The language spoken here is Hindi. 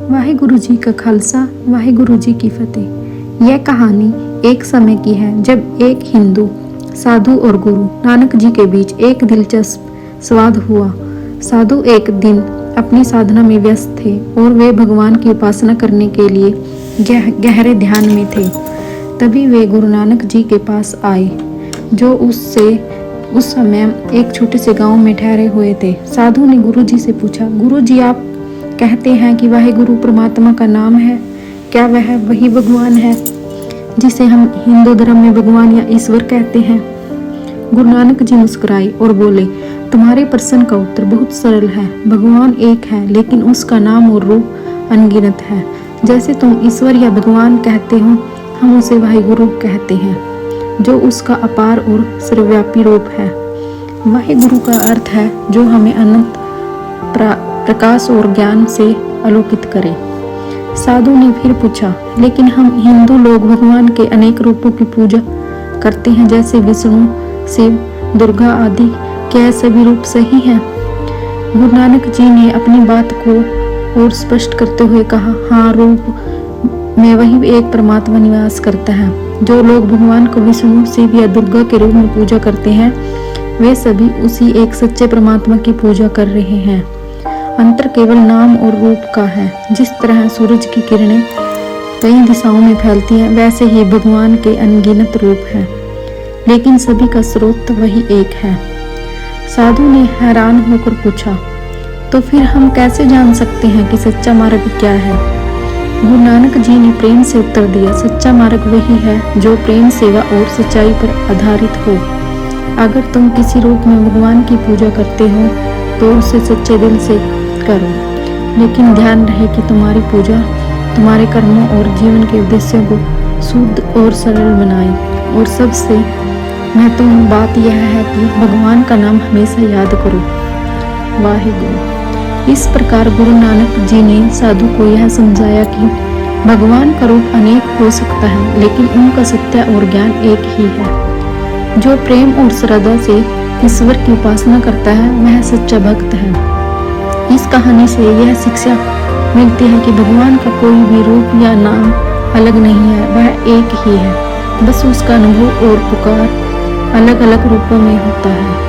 वाहिगुरु जी का खालसा, वाहिगुरु जी की फतेह। यह कहानी एक समय की है जब एक हिंदू साधु और गुरु नानक जी के बीच एक दिलचस्प संवाद हुआ। साधु एक दिन अपनी साधना में व्यस्त थे और वे भगवान की उपासना करने के लिए गहरे ध्यान में थे। तभी वे गुरु नानक जी के पास आए, जो उस समय एक छोटे से गांव में ठहरे हुए थे। साधु ने गुरु जी से पूछा, गुरु जी, आप कहते हैं कि वाहिगुरु परमात्मा का नाम है, क्या वह वही भगवान है जिसे हम हिंदू धर्म में भगवान या ईश्वर कहते हैं? गुरु नानक जी मुस्कुराए और बोले, तुम्हारे प्रश्न का उत्तर बहुत सरल है। भगवान एक है, लेकिन उसका नाम और रूप अनगिनत है। जैसे तुम ईश्वर या भगवान कहते हो, हम उसे वाहिगुरु कहते हैं, जो उसका अपार और सर्वव्यापी रूप है। वाहिगुरु का अर्थ है जो हमें अनंत प्रकाश और ज्ञान से आलोकित करे। साधु ने फिर पूछा, लेकिन हम हिंदू लोग भगवान के अनेक रूपों की पूजा करते हैं, जैसे विष्णु, शिव, दुर्गा आदि। क्या सभी रूप सही हैं? गुरु नानक जी ने अपनी बात को और स्पष्ट करते हुए कहा, हाँ, रूप में वही एक परमात्मा निवास करता है। जो लोग भगवान को विष्णु, शिव या दुर्गा के रूप में पूजा करते हैं, वे सभी उसी एक सच्चे परमात्मा की पूजा कर रहे हैं। अंतर केवल नाम और रूप का है। जिस तरह सूरज की किरणें कई दिशाओं में फैलती हैं, वैसे ही भगवान के अनगिनत रूप हैं, लेकिन सभी का स्रोत वही एक है। साधु ने हैरान होकर पूछा, तो फिर हम कैसे जान सकते हैं कि सच्चा मार्ग क्या है? गुरु नानक जी ने प्रेम से उत्तर दिया, सच्चा मार्ग वही है जो प्रेम, सेवा और सच्चाई पर आधारित हो। अगर तुम किसी रूप में भगवान की पूजा करते हो तो उसे सच्चे दिल से करो, लेकिन ध्यान रहे कि तुम्हारी पूजा तुम्हारे कर्मों और जीवन के उद्देश्यों को शुद्ध और सरल बनाए। और सबसे महत्वपूर्ण बात यह है कि भगवान का नाम हमेशा याद करो, वाहिगुरु। इस प्रकार गुरु नानक जी ने साधु को यह समझाया कि भगवान का रूप अनेक हो सकता है, लेकिन उनका सत्य और ज्ञान एक ही है। जो प्रेम और श्रद्धा से ईश्वर की उपासना करता है, वह सच्चा भक्त है। इस कहानी से यह शिक्षा मिलती है कि भगवान का कोई भी रूप या नाम अलग नहीं है, वह एक ही है। बस उसका अनुभव और पुकार अलग अलग रूपों में होता है।